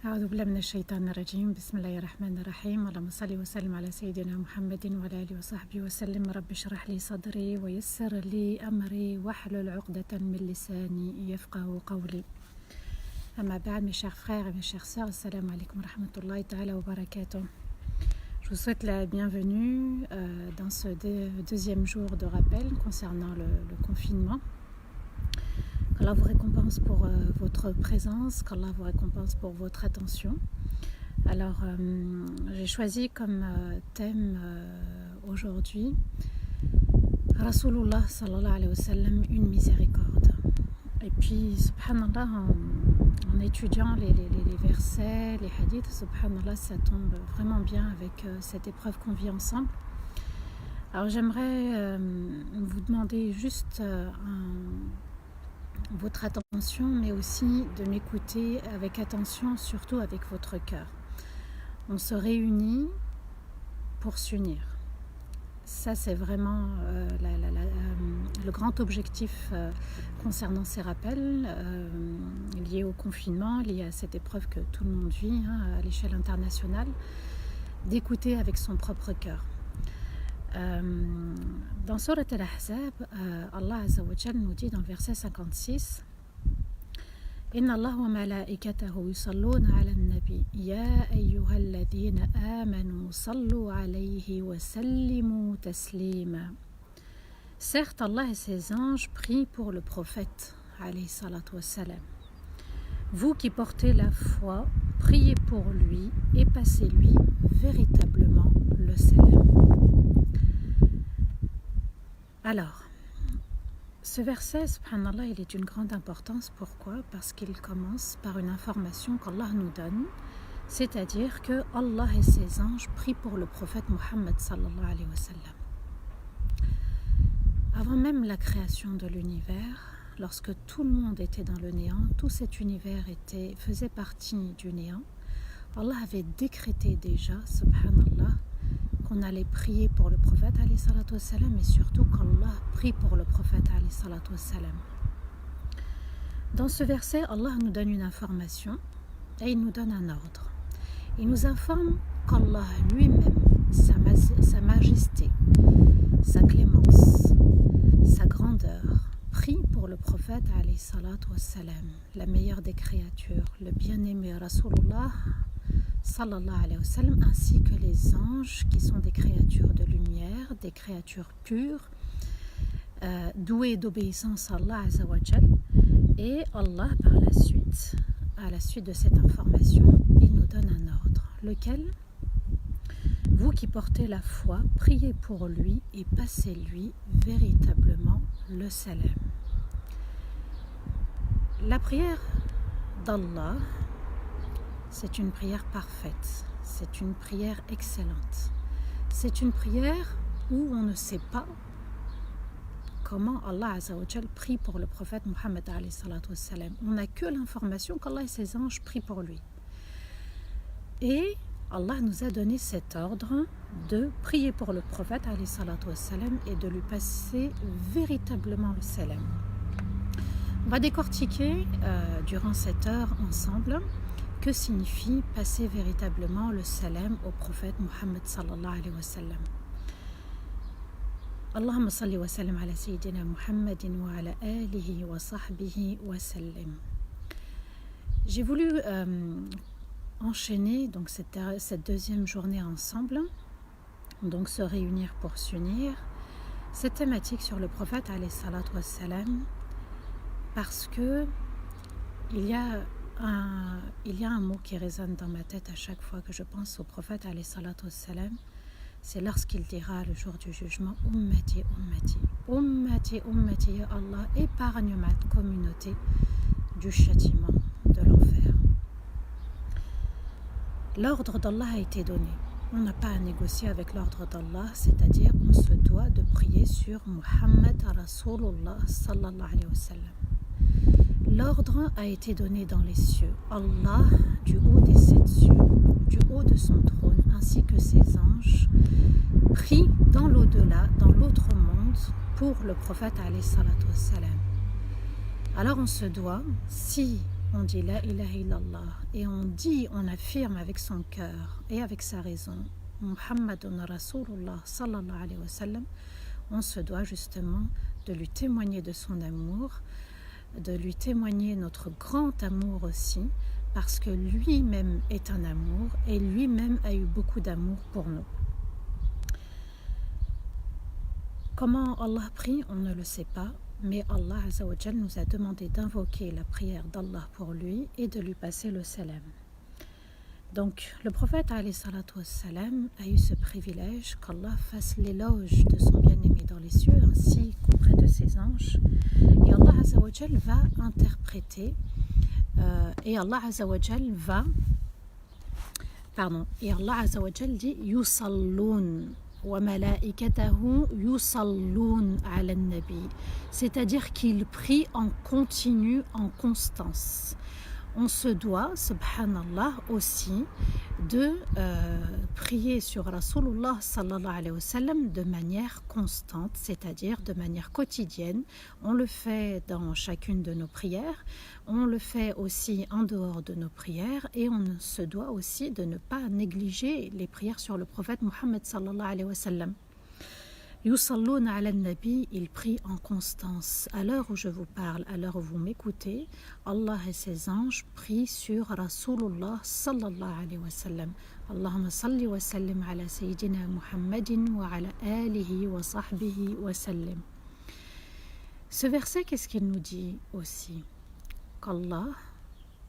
أعوذ بالله من الشيطان الرجيم. بسم الله الرحمن الرحيم. اللهم صل وسلم على سيدنا محمد وعلى آله وصحبه وسلم. رب اشرح لي صدري ويسر لي أمري واحلل عقدة من لساني يفقه قولي. أما بعد, mes chers frères et mes chères sœurs, assalamu alaikum wa rahmatullahi ta'ala wa barakatuh. Je vous souhaite la bienvenue dans ce deuxième jour de rappel concernant le confinement. Qu'Allah vous récompense pour votre présence, qu'Allah vous récompense pour votre attention. Alors, j'ai choisi comme thème aujourd'hui Rasulullah sallallahu alayhi wa sallam, une miséricorde. Et puis, subhanallah, en étudiant les versets, les hadiths, subhanallah, ça tombe vraiment bien avec cette épreuve qu'on vit ensemble. Alors, j'aimerais vous demander juste votre attention, mais aussi de m'écouter avec attention, surtout avec votre cœur. On se réunit pour s'unir. Ça, c'est vraiment le grand objectif concernant ces rappels liés au confinement, liés à cette épreuve que tout le monde vit à l'échelle internationale, d'écouter avec son propre cœur. Dans Surat Al-Ahzab, Allah Azza wa Jal nous dit dans le verset 56: Inna Allah wa malaikatahu yusalluna ala an-nabi ya ayyuhalladhina amanu sallu alayhi wa sallimu taslima. Certes, Allah et ses anges prient pour le prophète alayhi salatu wa salam. Vous qui portez la foi, priez pour lui et passez-lui véritablement le salam. Alors, ce verset, subhanallah, il est d'une grande importance. Pourquoi? Parce qu'il commence par une information qu'Allah nous donne, c'est-à-dire que Allah et ses anges prient pour le prophète Muhammad sallallahu alayhi wa sallam. Avant même la création de l'univers, lorsque tout le monde était dans le néant, tout cet univers faisait partie du néant, Allah avait décrété déjà, subhanallah, qu'on allait prier pour le prophète alayhi salatu wassalam, et surtout qu'Allah prie pour le prophète alayhi salatu wassalam. Dans ce verset, Allah nous donne une information et il nous donne un ordre. Il nous informe qu'Allah lui-même, sa majesté, sa clémence, sa grandeur, prie pour le prophète alayhi salatu wassalam, la meilleure des créatures, le bien-aimé Rasulullah sallallahu alayhi wa sallam, ainsi que les anges qui sont des créatures de lumière, des créatures pures, douées d'obéissance à Allah Azza wa Jal. Et Allah, par la suite, à la suite de cette information, il nous donne un ordre, lequel: vous qui portez la foi, priez pour lui et passez-lui véritablement le salam. La prière d'Allah, c'est une prière parfaite, c'est une prière excellente. C'est une prière où on ne sait pas comment Allah Azza wa Jal prie pour le prophète Muhammad alayhi salatu wassalam. On n'a que l'information qu'Allah et ses anges prient pour lui. Et Allah nous a donné cet ordre de prier pour le prophète alayhi salatu wassalam et de lui passer véritablement le salam. On va décortiquer durant cette heure ensemble que signifie passer véritablement le salam au prophète Muhammad sallallahu alayhi wa sallam. Allahumma salli wa sallam ala sayyidina Muhammadin wa ala alihi wa sahbihi wa sallam. J'ai voulu enchaîner donc cette deuxième journée ensemble, donc se réunir pour s'unir, cette thématique sur le prophète alayhi salatu wa sallam, parce que il y a un mot qui résonne dans ma tête à chaque fois que je pense au prophète alayhi salatu wassalam. C'est lorsqu'il dira le jour du jugement: Ummati, Ummati, Ummati, Ummati, ya Allah, épargne ma communauté du châtiment de l'enfer. L'ordre d'Allah a été donné. On n'a pas à négocier avec l'ordre d'Allah, c'est-à-dire on se doit de prier sur Muhammad Rasulullah sallallahu alayhi wa sallam. L'ordre a été donné dans les cieux. Allah, du haut des 7 cieux, du haut de son trône, ainsi que ses anges, prie dans l'au-delà, dans l'autre monde, pour le prophète alayhi salatu wassalam. Alors on se doit, si on dit La ilaha illallah et on affirme avec son cœur et avec sa raison Muhammadun Rasulullah sallallahu alayhi wa sallam, on se doit justement de lui témoigner de son amour, de lui témoigner notre grand amour aussi, parce que lui-même est un amour et lui-même a eu beaucoup d'amour pour nous. Comment Allah prie, on ne le sait pas, mais Allah Azza wa Jal nous a demandé d'invoquer la prière d'Allah pour lui et de lui passer le salam. Donc le prophète alayhi salatu wassalam a eu ce privilège qu'Allah fasse l'éloge de son bien-aimé dans les cieux ainsi qu'auprès de ses anges. Et Allah Azza wa Jal va interpréter et Allah Azza wa Jal dit Yusallun wa malaikatahu yusallun ala nabi, c'est-à-dire qu'il prie en continu, en constance. On se doit, subhanallah, aussi de prier sur Rasulullah sallallahu alayhi wa sallam de manière constante, c'est-à-dire de manière quotidienne. On le fait dans chacune de nos prières, on le fait aussi en dehors de nos prières et on se doit aussi de ne pas négliger les prières sur le prophète Muhammad sallallahu alayhi wa sallam. Yusallun ala nabi, il prie en constance. À l'heure où je vous parle, à l'heure où vous m'écoutez, Allah et ses anges prient sur Rasulullah sallallahu alayhi wa sallam. Allahumma salli wa sallim ala sayyidina Muhammadin wa ala alihi wa sahbihi wa sallim. Ce verset, qu'est-ce qu'il nous dit aussi? Qu'Allah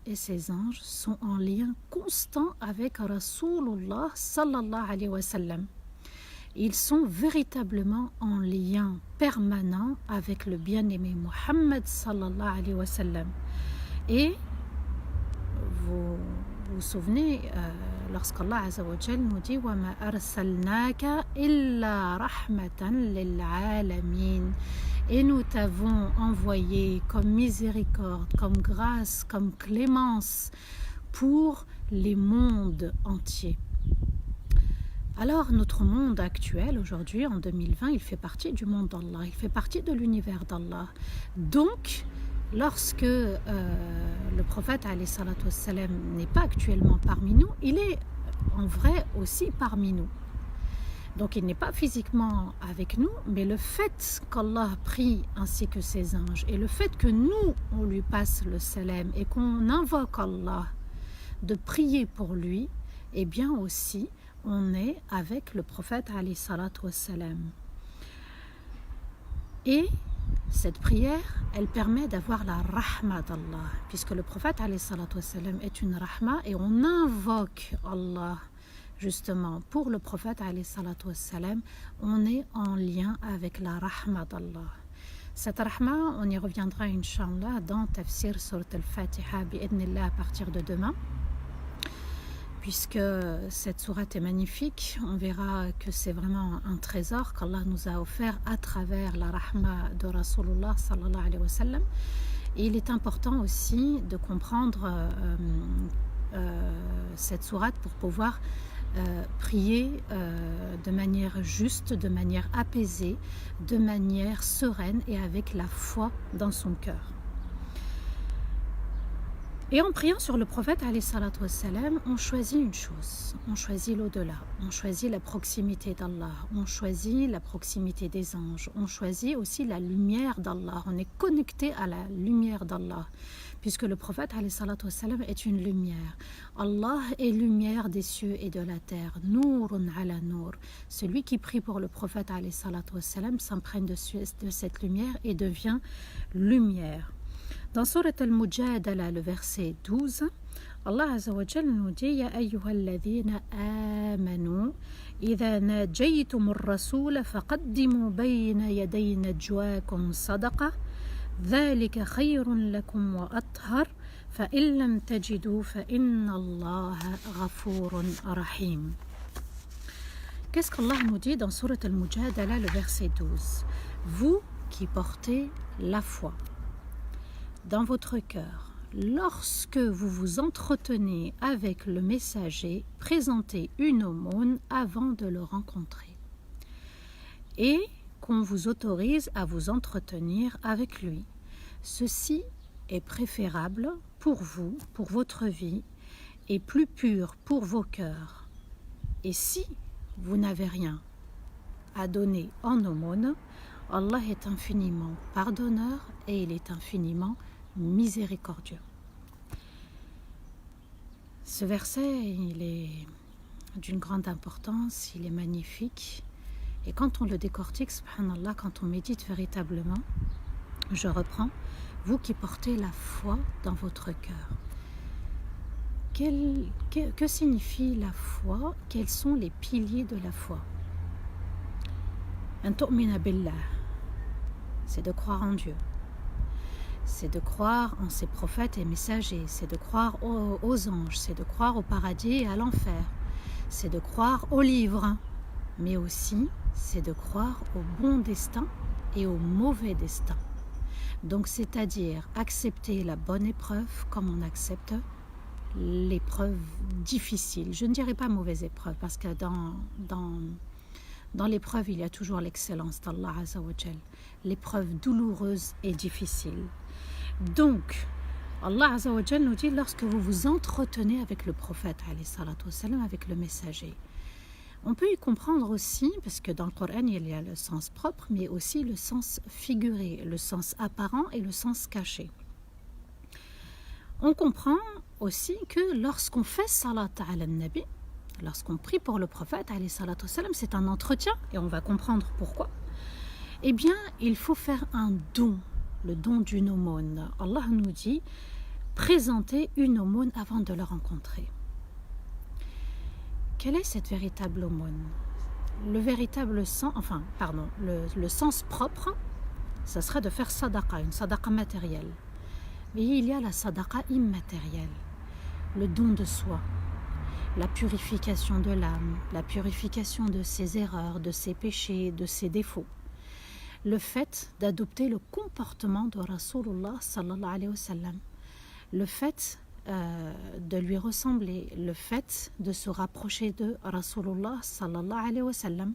et ses anges sont en lien constant avec Rasulullah sallallahu alayhi wa sallam. Ils sont véritablement en lien permanent avec le bien-aimé Muhammad sallallahu alayhi wa sallam. Et vous vous souvenez, lorsqu'Allah Azza wa Jal nous dit wa ma arsalnaka illa rahmatan lil alamin, et nous t'avons envoyé comme miséricorde, comme grâce, comme clémence pour les mondes entiers. Alors notre monde actuel aujourd'hui en 2020, il fait partie du monde d'Allah, il fait partie de l'univers d'Allah. Donc lorsque le prophète alayhi salatu wassalam n'est pas actuellement parmi nous, il est en vrai aussi parmi nous. Donc il n'est pas physiquement avec nous, mais le fait qu'Allah prie ainsi que ses anges et le fait que nous on lui passe le salam et qu'on invoque Allah de prier pour lui, eh bien aussi on est avec le prophète alayhi salatu wassalam. Et cette prière, elle permet d'avoir la rahma d'Allah, puisque le prophète alayhi salatu wassalam est une rahma et on invoque Allah justement pour le prophète alayhi salatu wassalam, on est en lien avec la rahma d'Allah. Cette rahma, on y reviendra inshallah dans Tafsir Surat al-Fatiha bi'idnillah à partir de demain. Puisque cette sourate est magnifique, on verra que c'est vraiment un trésor qu'Allah nous a offert à travers la rahma de Rasulullah sallallahu alayhi wa sallam. Et il est important aussi de comprendre cette sourate pour pouvoir prier de manière juste, de manière apaisée, de manière sereine et avec la foi dans son cœur. Et en priant sur le prophète alayhi salatu wassalam, on choisit une chose, on choisit l'au-delà, on choisit la proximité d'Allah, on choisit la proximité des anges, on choisit aussi la lumière d'Allah, on est connecté à la lumière d'Allah, puisque le prophète alayhi salatu wassalam est une lumière. Allah est lumière des cieux et de la terre, nourun ala nour. Celui qui prie pour le prophète alayhi salatu wassalam s'imprègne de cette lumière et devient lumière. Dans Surat al-Mujadala, le verset 12, Allah Azza wa Jal nous dit Ya ayyuhalladhina amanu idha najaytumur rasula faqaddimu bayna yaday najwakum sadaqa dhalika khayrun lakum wa athhar fa in lam tajidu fa inna Allaha ghafurun rahim. Qu'est-ce qu'Allah nous dit dans Surat al-Mujadala, le verset 12? Vous qui portez la foi dans votre cœur, lorsque vous vous entretenez avec le messager, présentez une aumône avant de le rencontrer et qu'on vous autorise à vous entretenir avec lui. Ceci est préférable pour vous, pour votre vie, et plus pur pour vos cœurs. Et si vous n'avez rien à donner en aumône, Allah est infiniment pardonneur et il est infiniment miséricordieux. Ce verset, il est d'une grande importance, il est magnifique. Et quand on le décortique, subhanallah, quand on médite véritablement, je reprends, vous qui portez la foi dans votre cœur. Que signifie la foi? Quels sont les piliers de la foi? An tu'mina billah, c'est de croire en Dieu. C'est de croire en ses prophètes et messagers. C'est de croire aux anges. C'est de croire au paradis et à l'enfer. C'est de croire aux livres. Mais aussi, c'est de croire au bon destin et au mauvais destin. Donc, c'est-à-dire accepter la bonne épreuve comme on accepte l'épreuve difficile. Je ne dirais pas mauvaise épreuve, parce que dans l'épreuve, il y a toujours l'excellence d'Allah Azza wa Jal. L'épreuve douloureuse et difficile. Donc, Allah Azza wa Jal nous dit, lorsque vous vous entretenez avec le prophète, alayhi salatu wassalam, avec le messager, on peut y comprendre aussi, parce que dans le Coran, il y a le sens propre, mais aussi le sens figuré, le sens apparent et le sens caché. On comprend aussi que lorsqu'on fait salat ala nabi, lorsqu'on prie pour le prophète, alayhi salatu wassalam, c'est un entretien, et on va comprendre pourquoi. Eh bien, il faut faire un don, le don d'une aumône. Allah nous dit, présentez une aumône avant de le rencontrer. Quelle est cette véritable aumône? Le véritable sens, le sens propre, ça serait de faire sadaqa, une sadaqa matérielle. Mais il y a la sadaqa immatérielle, le don de soi, la purification de l'âme, la purification de ses erreurs, de ses péchés, de ses défauts. Le fait d'adopter le comportement de Rasulullah sallallahu alayhi wa sallam, le fait de lui ressembler, le fait de se rapprocher de Rasulullah sallallahu alayhi wa sallam,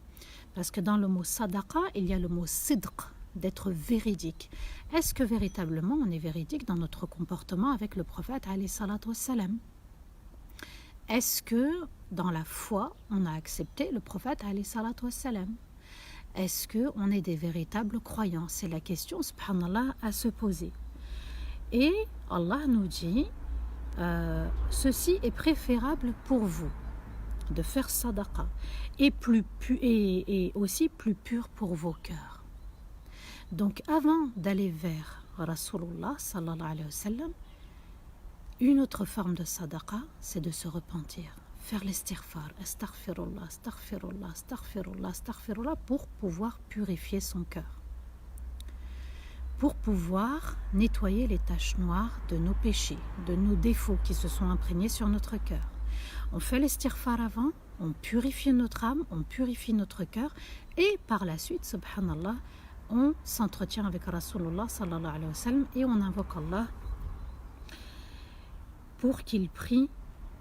parce que dans le mot sadaqa, il y a le mot sidq, d'être véridique. Est-ce que véritablement on est véridique dans notre comportement avec le prophète alayhi salatu wassalam? Est-ce que dans la foi on a accepté le prophète alayhi salatu wassalam? Est-ce qu'on est des véritables croyants? C'est la question, subhanallah, à se poser. Et Allah nous dit, ceci est préférable pour vous, de faire sadaqa, et aussi plus pur pour vos cœurs. Donc avant d'aller vers Rasulullah sallallahu alayhi wa sallam, une autre forme de sadaqa, c'est de se repentir. Faire l'istighfar, astaghfirullah, astaghfirullah, astaghfirullah, astaghfirullah, pour pouvoir purifier son cœur. Pour pouvoir nettoyer les taches noires de nos péchés, de nos défauts qui se sont imprégnés sur notre cœur. On fait l'istighfar avant, on purifie notre âme, on purifie notre cœur, et par la suite, subhanallah, on s'entretient avec Rasulullah sallallahu alayhi wa sallam et on invoque Allah pour qu'il prie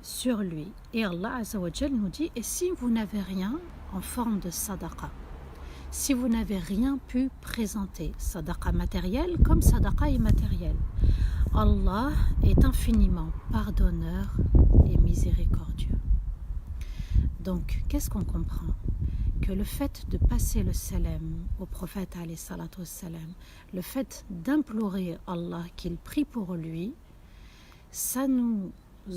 sur lui. Et Allah Azza wa Jal nous dit, et si vous n'avez rien en forme de sadaqa, si vous n'avez rien pu présenter, sadaqa matérielle comme sadaqa immatérielle, Allah est infiniment pardonneur et miséricordieux. Donc, qu'est-ce qu'on comprend? Que le fait de passer le salam au prophète alayhi salatu wassalam, le fait d'implorer Allah qu'il prie pour lui, ça nous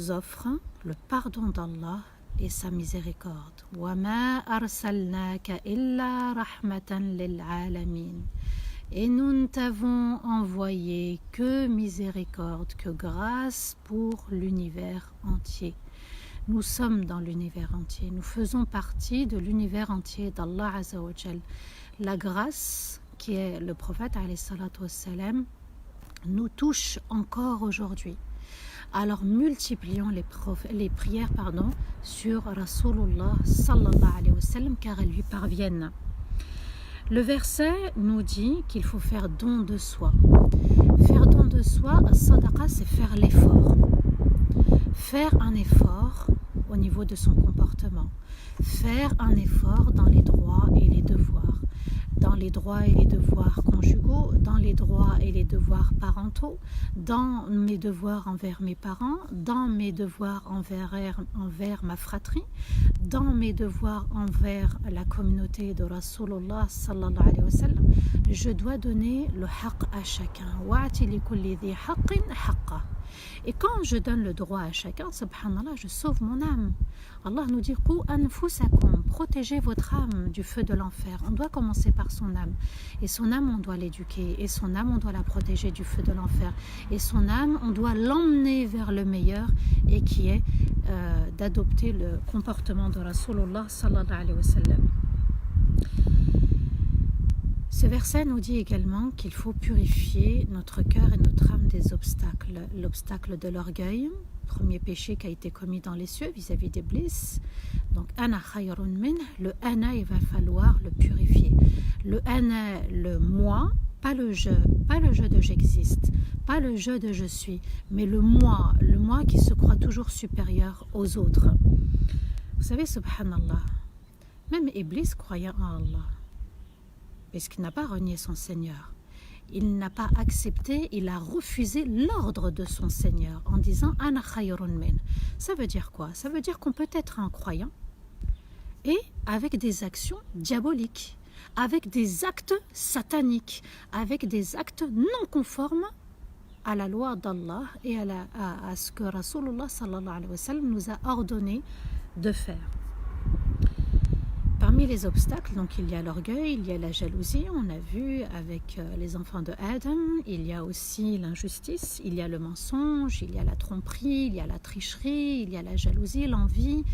offre le pardon d'Allah et sa miséricorde. وَمَا أَرْسَلْنَاكَ إِلَّا رَحْمَةً لِلْعَالَمِينَ. Et nous ne t'avons envoyé que miséricorde, que grâce pour l'univers entier. Nous sommes dans l'univers entier, nous faisons partie de l'univers entier d'Allah Azza wa Jal. La grâce qui est le prophète alayhi salatu wassalam nous touche encore aujourd'hui. Alors multiplions les prières sur Rasulullah sallallahu alayhi wa sallam, car elles lui parviennent. Le verset nous dit qu'il faut faire don de soi. Faire don de soi, sadaqa, c'est faire l'effort. Faire un effort au niveau de son comportement. Faire un effort dans les droits et les devoirs. Dans dans les droits et les devoirs conjugaux, dans les droits et les devoirs parentaux, dans mes devoirs envers mes parents, dans mes devoirs envers ma fratrie, dans mes devoirs envers la communauté de Rasulullah sallallahu alayhi wa sallam. Je dois donner le haqq à chacun. Wa'ati li kulli dhi haqqin haqqa. Et quand je donne le droit à chacun, subhanallah, je sauve mon âme. Allah nous dit Qu anfusakum, protégez votre âme du feu de l'enfer. On doit commencer par son âme. Et son âme, on doit l'éduquer. Et son âme, on doit la protéger du feu de l'enfer. Et son âme, on doit l'emmener vers le meilleur, et qui est d'adopter le comportement de Rasulullah sallallahu alayhi wa sallam. Ce verset nous dit également qu'il faut purifier notre cœur et notre âme des obstacles. L'obstacle de l'orgueil, premier péché qui a été commis dans les cieux vis-à-vis d'Iblis. Donc, ana khayrun min, le ana, il va falloir le purifier. Le ana, le moi, pas le je de j'existe, pas le je de je suis, mais le moi qui se croit toujours supérieur aux autres. Vous savez, subhanallah, même Iblis croyant en Allah, puisqu'il n'a pas renié son Seigneur. Il n'a pas accepté, il a refusé l'ordre de son Seigneur en disant « Ana khayrun min ». Ça veut dire quoi? Ça veut dire qu'on peut être un croyant et avec des actions diaboliques, avec des actes sataniques, avec des actes non conformes à la loi d'Allah et à ce que Rasulullah sallallahu alayhi wa sallam nous a ordonné de faire. Parmi les obstacles, donc, il y a l'orgueil, il y a la jalousie, on a vu avec les enfants de Adam, il y a aussi l'injustice, il y a le mensonge, il y a la tromperie, il y a la tricherie, il y a la jalousie, l'envie,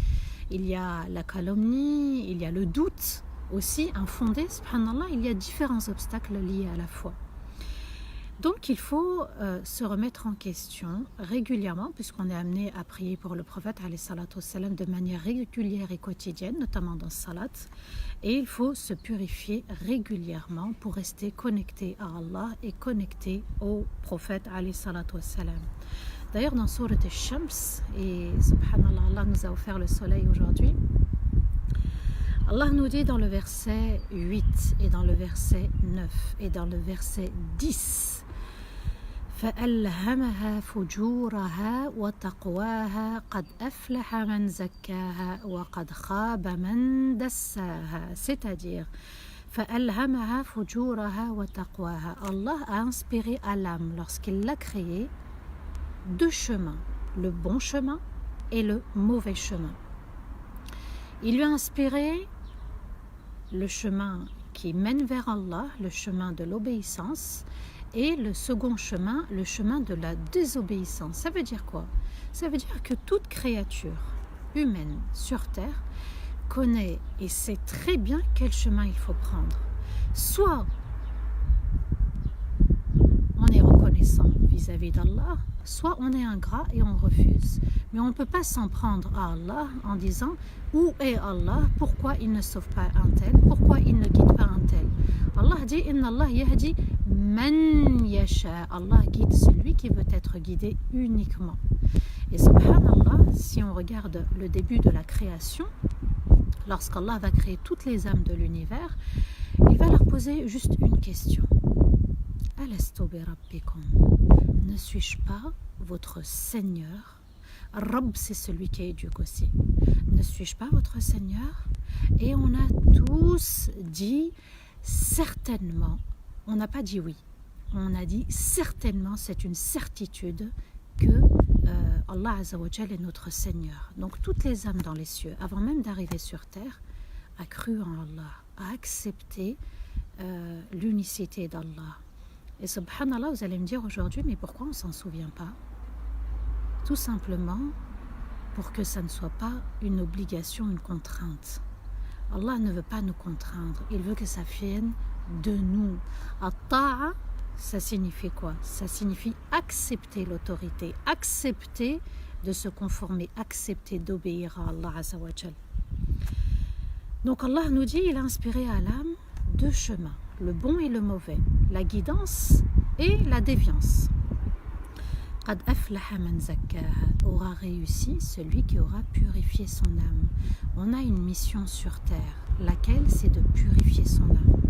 il y a la calomnie, il y a le doute aussi infondé, subhanallah, il y a différents obstacles liés à la foi. Donc il faut se remettre en question régulièrement, puisqu'on est amené à prier pour le prophète alayhi salatu wassalam, de manière régulière et quotidienne, notamment dans salat, et il faut se purifier régulièrement pour rester connecté à Allah et connecté au prophète alayhi salatu wassalam. D'ailleurs dans Sourate al-Shams, et subhanallah, Allah nous a offert le soleil aujourd'hui, Allah nous dit dans le verset 8 et dans le verset 9 et dans le verset 10, فألهمها فجورها وتقواها قد أفلح من زكاها وقد خاب من دساها. C'est-à-dire فألهمها فجورها وتقواها. Allah a inspiré à l'âme lorsqu'il l'a créée deux chemins, le bon chemin et le mauvais chemin. Il lui a inspiré le chemin qui mène vers Allah, le chemin de l'obéissance, et le second chemin, le chemin de la désobéissance. Ça veut dire quoi? Ça veut dire que toute créature humaine sur terre connaît et sait très bien quel chemin il faut prendre. Soit on est reconnaissant vis-à-vis d'Allah, soit on est ingrat et on refuse. Mais on ne peut pas s'en prendre à Allah en disant « Où est Allah? Pourquoi il ne sauve pas un tel? Pourquoi il ne guide pas un tel ?» Allah dit « Inna Allah yahdi man yasha » Allah guide celui qui veut être guidé uniquement. Et subhanallah, si on regarde le début de la création, lorsqu'Allah va créer toutes les âmes de l'univers, il va leur poser juste une question. Alastu bi rabbikum? Ne suis-je pas votre Seigneur? Rabb, c'est celui qui éduque aussi. Ne suis-je pas votre Seigneur? Et on a tous dit certainement. On n'a pas dit oui. On a dit certainement, c'est une certitude que Allah Azza wa Jal est notre Seigneur. Donc toutes les âmes dans les cieux, avant même d'arriver sur terre, a cru en Allah, a accepté l'unicité d'Allah. Et subhanallah, vous allez me dire aujourd'hui, mais pourquoi on ne s'en souvient pas? Tout simplement pour que ça ne soit pas une obligation, une contrainte. Allah ne veut pas nous contraindre, il veut que ça vienne de nous. At-ta'a, ça signifie quoi? Ça signifie accepter l'autorité, accepter de se conformer, accepter d'obéir à Allah Azza wa Jal. Donc Allah nous dit, il a inspiré à l'âme deux chemins, le bon et le mauvais, la guidance et la déviance. Qad aflaha man zakkaha, aura réussi celui qui aura purifié son âme. On a une mission sur terre, laquelle c'est de purifier son âme.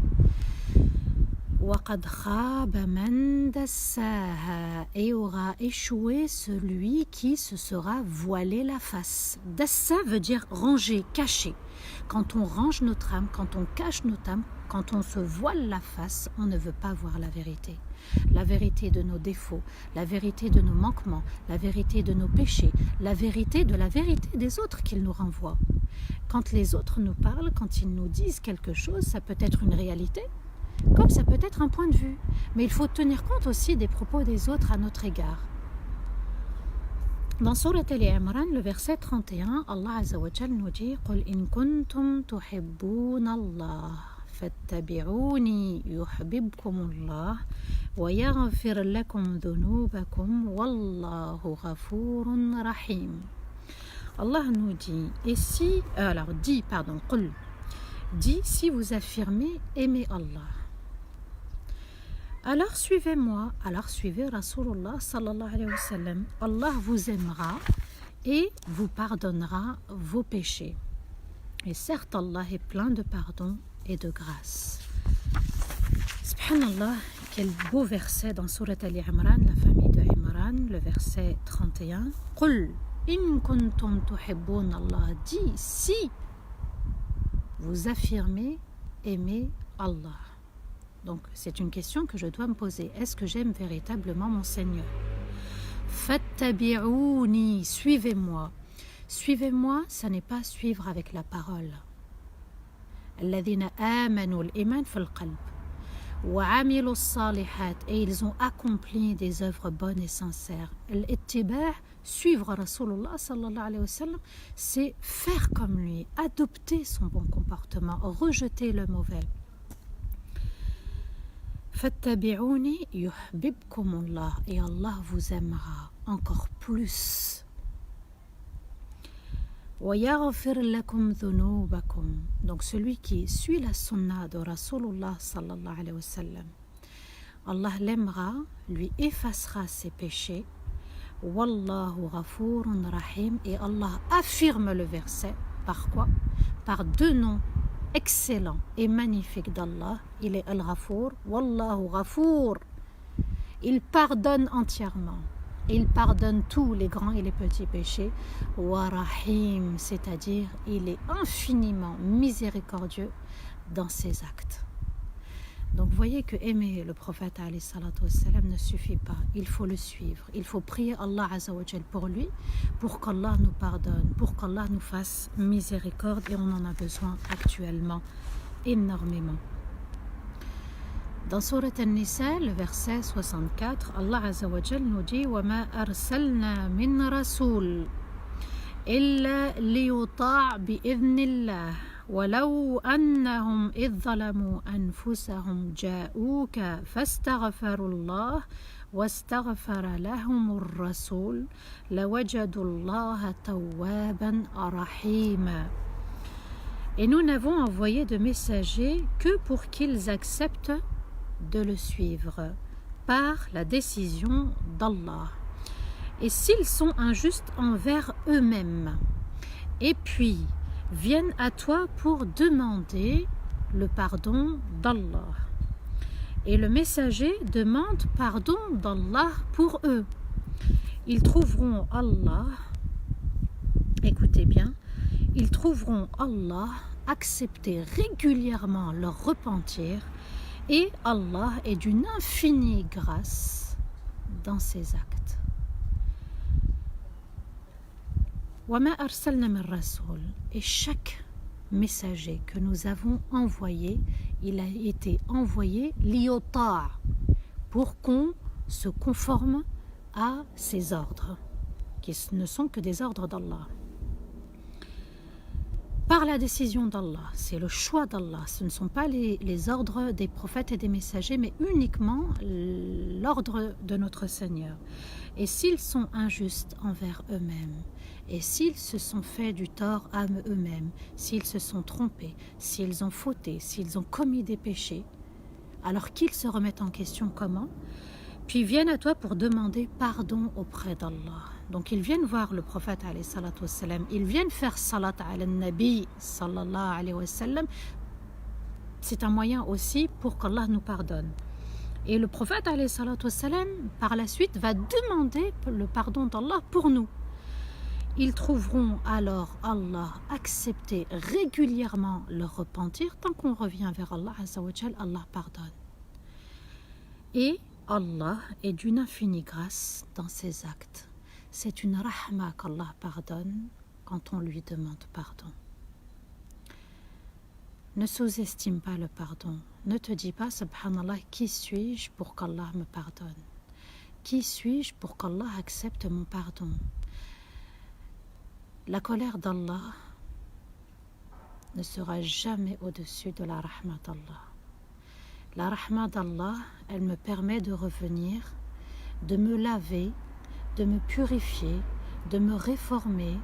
وَقَدْ خَابَ مَنْ دَسَّاهَا, et aura échoué celui qui se sera voilé la face. Dassa veut dire ranger, cacher. Quand on range notre âme, quand on cache notre âme, quand on se voile la face, on ne veut pas voir la vérité. La vérité de nos défauts, la vérité de nos manquements, la vérité de nos péchés, la vérité de la vérité des autres qu'ils nous renvoient. Quand les autres nous parlent, quand ils nous disent quelque chose, ça peut être une réalité, comme ça peut être un point de vue. Mais il faut tenir compte aussi des propos des autres à notre égard. Dans Surat Al-Imran, le verset 31, Allah Azza wa Jal nous dit « Qul in kuntum tuhibbuna Allah, fattabi'uni yuhbibkumullah, wa yaghfir lakum dhunubakum, wallahu ghafurun rahim » Allah nous dit, Qul, dit, si vous affirmez aimer Allah, alors suivez-moi, alors suivez Rasulullah sallallahu alayhi wa sallam. Allah vous aimera et vous pardonnera vos péchés. Et certes, Allah est plein de pardon et de grâce. Subhanallah, quel beau verset dans Surat Al-Imran, la famille de Imran, le verset 31. Qul in kuntum tuhibbun Allah, dit, si vous affirmez aimer Allah. Donc, c'est une question que je dois me poser. Est-ce que j'aime véritablement mon Seigneur? Fattabi'ouni, suivez-moi. Suivez-moi, ça n'est pas suivre avec la parole. Alladhina amanu, l'iman fil qalb. Wa amilu salihat, et ils ont accompli des œuvres bonnes et sincères. L'ittiba', suivre Rasulullah sallallahu alayhi wa sallam, c'est faire comme lui, adopter son bon comportement, rejeter le mauvais. Fattabi'ouni yuhbibkumullah, et Allah vous aimera encore plus. Wa yaghfir lakum dhunubakum, donc celui qui suit la sunna de Rasulullah sallallahu alayhi wa sallam, Allah l'aimera, lui effacera ses péchés. Wallahu ghafurun rahim, et Allah affirme le verset par quoi? Par deux noms excellent et magnifique d'Allah. Il est Al-Ghafour, Wallahu Ghafour. Il pardonne entièrement. Il pardonne tous les grands et les petits péchés. Wa Rahim, c'est-à-dire il est infiniment miséricordieux dans ses actes. Donc voyez que aimer le prophète alayhi salatu wassalam ne suffit pas. Il faut le suivre. Il faut prier Allah Azza wa Jal pour lui, pour qu'Allah nous pardonne, pour qu'Allah nous fasse miséricorde, et on en a besoin actuellement énormément. Dans Surat An-Nisa, le verset 64, Allah Azza wa Jal nous dit وَمَا أَرْسَلْنَا مِنْ رَسُولٍ إِلَّا لِيُطَاعَ بِإِذْنِ اللَّهِ ولو أنهم إذ ظلموا أنفسهم جاءوك فاستغفروا الله واستغفر لهم الرسول لوجدوا الله توابا رحيما. Et nous n'avons envoyé de messagers que pour qu'ils acceptent de le suivre par la décision d'Allah. Et s'ils sont injustes envers eux-mêmes, et puis viennent à toi pour demander le pardon d'Allah. Et le messager demande pardon d'Allah pour eux. Ils trouveront Allah, écoutez bien, ils trouveront Allah accepter régulièrement leur repentir, et Allah est d'une infinie grâce dans ses actes. Et chaque messager que nous avons envoyé, il a été envoyé liyota, pour qu'on se conforme à ses ordres, qui ne sont que des ordres d'Allah. Par la décision d'Allah, c'est le choix d'Allah, ce ne sont pas les ordres des prophètes et des messagers, mais uniquement l'ordre de notre Seigneur. Et s'ils sont injustes envers eux-mêmes, et s'ils se sont fait du tort à eux-mêmes, s'ils se sont trompés, s'ils ont fauté, s'ils ont commis des péchés, alors qu'ils se remettent en question comment? Puis viennent à toi pour demander pardon auprès d'Allah. Donc ils viennent voir le prophète alayhi salatu wassalam, ils viennent faire salat ala nabi sallallahu alayhi wa sallam. C'est un moyen aussi pour qu'Allah nous pardonne. Et le prophète alayhi salatu wassalam, par la suite, va demander le pardon d'Allah pour nous. Ils trouveront alors Allah accepter régulièrement leur repentir. Tant qu'on revient vers Allah Azza wa Jal, Allah pardonne. Et Allah est d'une infinie grâce dans ses actes. C'est une rahma qu'Allah pardonne quand on lui demande pardon. Ne sous-estime pas le pardon. Ne te dis pas, subhanallah, qui suis-je pour qu'Allah me pardonne? Qui suis-je pour qu'Allah accepte mon pardon? La colère d'Allah ne sera jamais au-dessus de la rahma d'Allah. La rahma d'Allah, elle me permet de revenir, de me laver, de me purifier, de me réformer,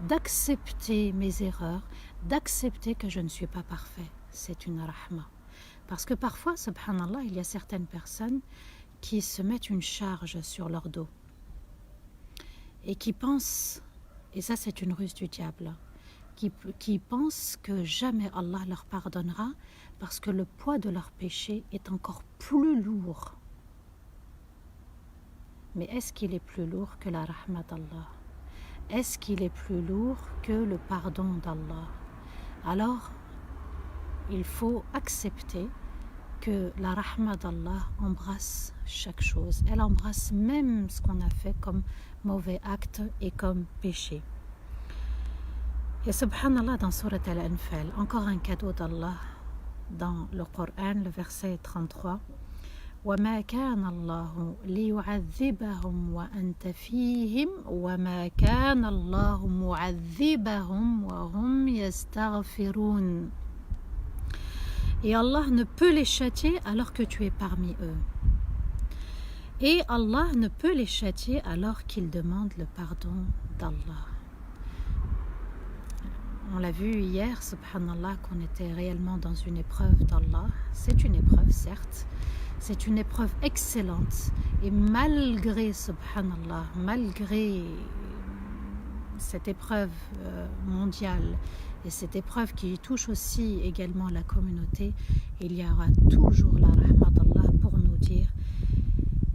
d'accepter mes erreurs, d'accepter que je ne suis pas parfait. C'est une rahma. Parce que parfois, subhanallah, il y a certaines personnes qui se mettent une charge sur leur dos et qui pensent, et ça c'est une ruse du diable, qui pensent que jamais Allah leur pardonnera parce que le poids de leur péché est encore plus lourd. Mais est-ce qu'il est plus lourd que la rahma d'Allah? Est-ce qu'il est plus lourd que le pardon d'Allah? Alors, il faut accepter que la rahma d'Allah embrasse chaque chose. Elle embrasse même ce qu'on a fait comme mauvais acte et comme péché. Et subhanallah, dans Surat Al-Anfal, encore un cadeau d'Allah dans le Coran, le verset 33. وَمَا كَانَ اللَّهُ لِيُعَذِّبَهُمْ وَأَنْتَ فِيهِمْ وَمَا كَانَ اللَّهُ مُعَذِّبَهُمْ وَهُمْ يَسْتَغْفِرُونَ. Et Allah ne peut les châtier alors que tu es parmi eux. Et Allah ne peut les châtier alors qu'ils demandent le pardon d'Allah. On l'a vu hier, subhanallah, qu'on était réellement dans une épreuve d'Allah. C'est une épreuve, certes. C'est une épreuve excellente. Et malgré, subhanallah, malgré cette épreuve mondiale et cette épreuve qui touche aussi également la communauté, il y aura toujours la rahma d'Allah pour nous dire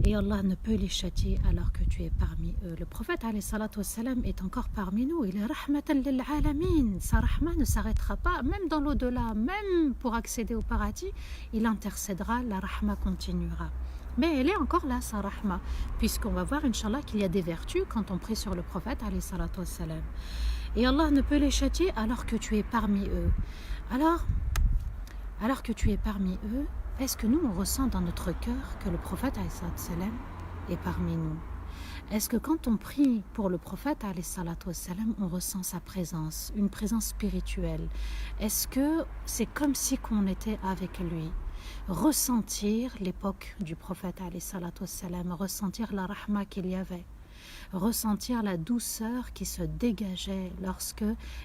et Allah ne peut les châtier alors que tu es parmi eux. Le prophète alayhi salatu wassalam est encore parmi nous. Il est rahmatan lil alamin. Sa rahma ne s'arrêtera pas, même dans l'au-delà, même pour accéder au paradis, il intercédera, la rahma continuera. Mais elle est encore là, sa rahma, puisqu'on va voir, Inch'Allah, qu'il y a des vertus quand on prie sur le prophète alayhi salatu wassalam. Et Allah ne peut les châtier alors que tu es parmi eux. Alors que tu es parmi eux, est-ce que nous, on ressent dans notre cœur que le prophète alayhi salatu wassalam est parmi nous? Est-ce que quand on prie pour le prophète alayhi salatu wassalam, on ressent sa présence, une présence spirituelle? Est-ce que c'est comme si qu'on était avec lui? Ressentir l'époque du prophète alayhi salatu wassalam, ressentir la rahma qu'il y avait, ressentir la douceur qui se dégageait lorsque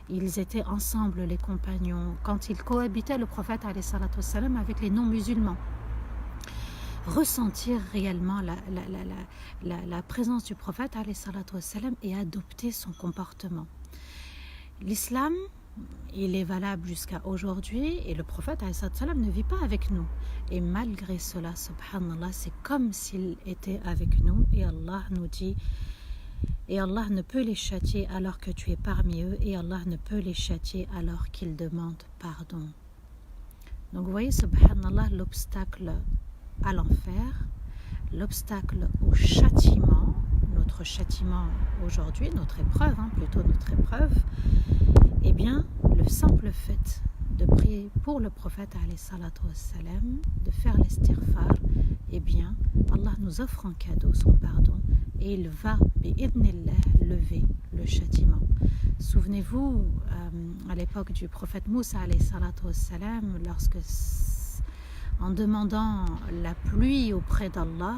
ils étaient ensemble, les compagnons, quand ils cohabitaient, le prophète alayhi salatu wassalam, avec les non-musulmans. Ressentir réellement la présence du prophète alayhi salatu wassalam et adopter son comportement. L'islam, il est valable jusqu'à aujourd'hui et le prophète alayhi salatu wassalam ne vit pas avec nous. Et malgré cela, subhanallah, c'est comme s'il était avec nous et Allah nous dit et Allah ne peut les châtier alors que tu es parmi eux et Allah ne peut les châtier alors qu'ils demandent pardon. Donc vous voyez, subhanallah, l'obstacle à l'enfer, l'obstacle au châtiment, notre châtiment aujourd'hui, notre épreuve, plutôt notre épreuve, eh bien, le simple fait de prier pour le prophète alayhi salatu wassalam, de faire l'istighfar, eh bien, Allah nous offre en cadeau son pardon et il va, bi'idhnillah, lever le châtiment. Souvenez-vous, à l'époque du prophète Moussa alayhi salatu wassalam, lorsque, en demandant la pluie auprès d'Allah,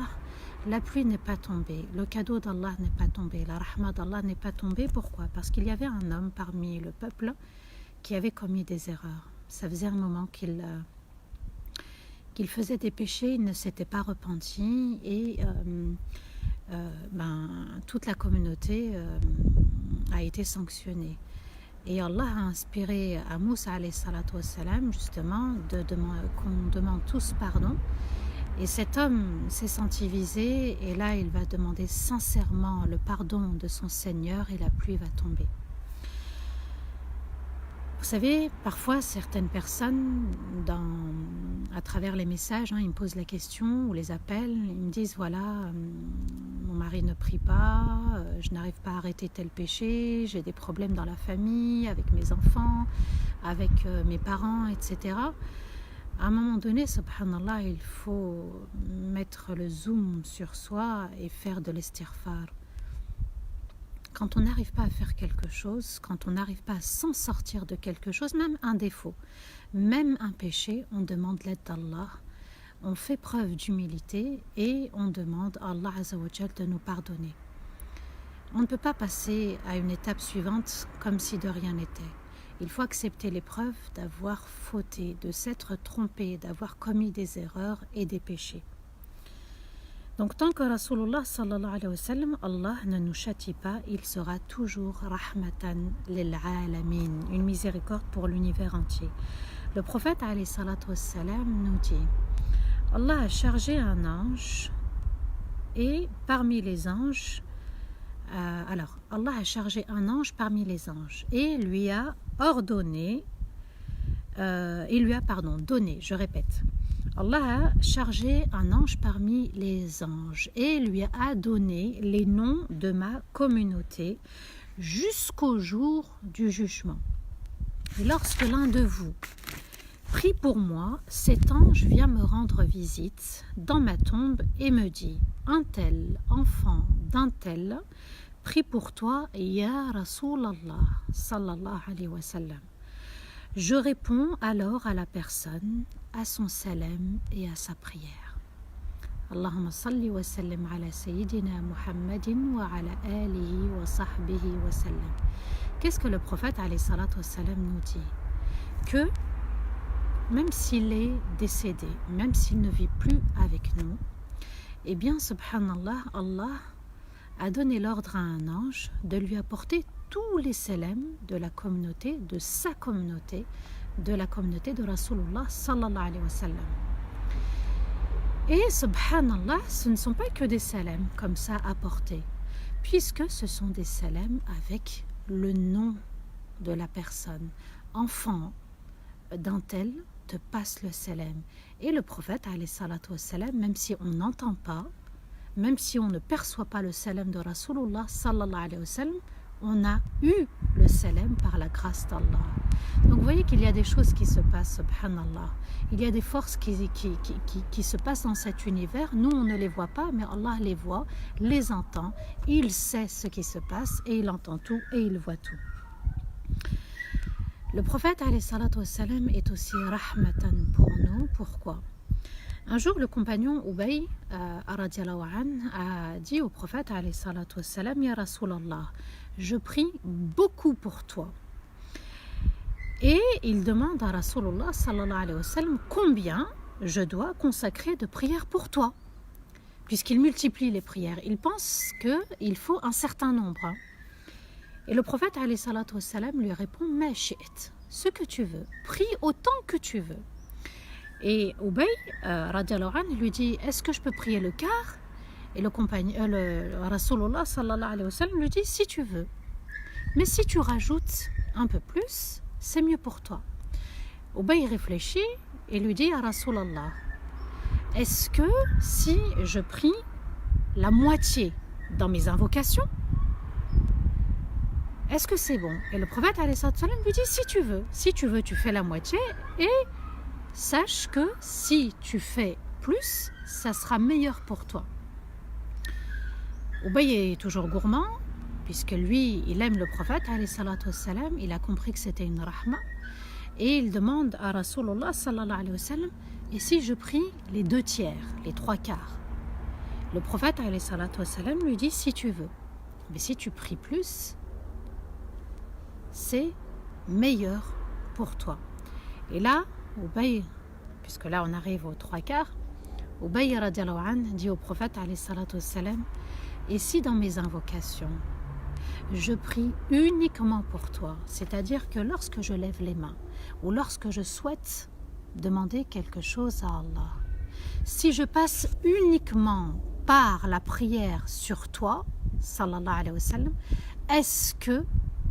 la pluie n'est pas tombée, le cadeau d'Allah n'est pas tombé, la rahma d'Allah n'est pas tombée. Pourquoi? Parce qu'il y avait un homme parmi le peuple qui avait commis des erreurs. Ça faisait un moment qu'il faisait des péchés, il ne s'était pas repenti et toute la communauté a été sanctionnée. Et Allah a inspiré à Moussa alayhi salatu wassalam justement qu'on demande tous pardon Et cet homme s'est senti visé et là il va demander sincèrement le pardon de son Seigneur et la pluie va tomber. Vous savez, parfois certaines personnes, à travers les messages, ils me posent la question ou les appellent, ils me disent voilà, mon mari ne prie pas, je n'arrive pas à arrêter tel péché, j'ai des problèmes dans la famille, avec mes enfants, avec mes parents, etc. À un moment donné, subhanallah, il faut mettre le zoom sur soi et faire de l'istighfar. Quand on n'arrive pas à faire quelque chose, quand on n'arrive pas à s'en sortir de quelque chose, même un défaut, même un péché, on demande l'aide d'Allah, on fait preuve d'humilité et on demande à Allah Azza wa Jal de nous pardonner. On ne peut pas passer à une étape suivante comme si de rien n'était. Il faut accepter l'épreuve d'avoir fauté, de s'être trompé, d'avoir commis des erreurs et des péchés. Donc tant que Rasulullah sallallahu alayhi wa sallam, Allah ne nous châtie pas, il sera toujours rahmatan lil alamin, une miséricorde pour l'univers entier. Le prophète alayhi salatu wassalam nous dit, Allah a chargé un ange et parmi les anges, Allah a chargé un ange parmi les anges et lui a ordonné, donné, je répète. Allah a chargé un ange parmi les anges et lui a donné les noms de ma communauté jusqu'au jour du jugement. Et lorsque l'un de vous prie pour moi, cet ange vient me rendre visite dans ma tombe et me dit « Un tel enfant d'un tel prie pour toi, Ya Rasulallah, sallallahu alayhi wa sallam. » Je réponds alors à la personne, à son salam et à sa prière. Allahumma salli wa sallim ala sayyidina Muhammadin wa ala alihi wa sahbihi wa sallam. Qu'est-ce que le prophète alayhi salatu wa sallam nous dit? Que même s'il est décédé, même s'il ne vit plus avec nous, eh bien, subhanallah, Allah a donné l'ordre à un ange de lui apporter tous les salams de la communauté, de sa communauté, de la communauté de Rasulullah sallallahu alayhi wa sallam. Et subhanallah, ce ne sont pas que des salams comme ça apportés, puisque ce sont des salams avec le nom de la personne. Enfant d'un tel te passe le salam. Et le prophète alayhi salatu wassalam, même si on n'entend pas, même si on ne perçoit pas le salam de Rasulullah sallallahu alayhi wa sallam, on a eu le salam par la grâce d'Allah. Donc vous voyez qu'il y a des choses qui se passent, subhanallah. Il y a des forces qui se passent dans cet univers. Nous, on ne les voit pas, mais Allah les voit, les entend. Il sait ce qui se passe et il entend tout et il voit tout. Le prophète alayhi salatu wassalam est aussi rahmatan pour nous. Pourquoi? Un jour, le compagnon Ubay radiallahu anhu a dit au prophète alayhi salatu wassalam, Ya Rasulallah, je prie beaucoup pour toi. Et il demande à Rasulullah sallallahu alayhi wa sallam combien je dois consacrer de prières pour toi. Puisqu'il multiplie les prières, il pense qu'il faut un certain nombre. Et le prophète alayhi salatu wassalam lui répond Ma shi'at, ce que tu veux, prie autant que tu veux. Et Ubay radiallahu anhu lui dit est-ce que je peux prier le quart? Et le Rasulullah sallallahu alayhi wa sallam lui dit si tu veux. Mais si tu rajoutes un peu plus, c'est mieux pour toi. Ubay réfléchit et lui dit à Rasulallah est-ce que si je prie la moitié dans mes invocations, est-ce que c'est bon? Et le prophète alayhi salam lui dit si tu veux tu fais la moitié et sache que si tu fais plus, ça sera meilleur pour toi. Ubay est toujours gourmand, puisque lui, il aime le prophète, alayhi salatu wassalam, il a compris que c'était une rahma, et il demande à Rasulullah sallallahu alayhi wa sallam, et si je prie les 2/3, les 3/4? Le prophète alayhi salatu wassalam lui dit, si tu veux, mais si tu pries plus, c'est meilleur pour toi. Et là, Ubay, puisque là on arrive aux 3/4, Ubay radiallahu anhu dit au prophète alayhi salatu wassalam, et si dans mes invocations, je prie uniquement pour toi, c'est-à-dire que lorsque je lève les mains, ou lorsque je souhaite demander quelque chose à Allah, Si je passe uniquement par la prière sur toi, sallallahu alayhi wa sallam, est-ce que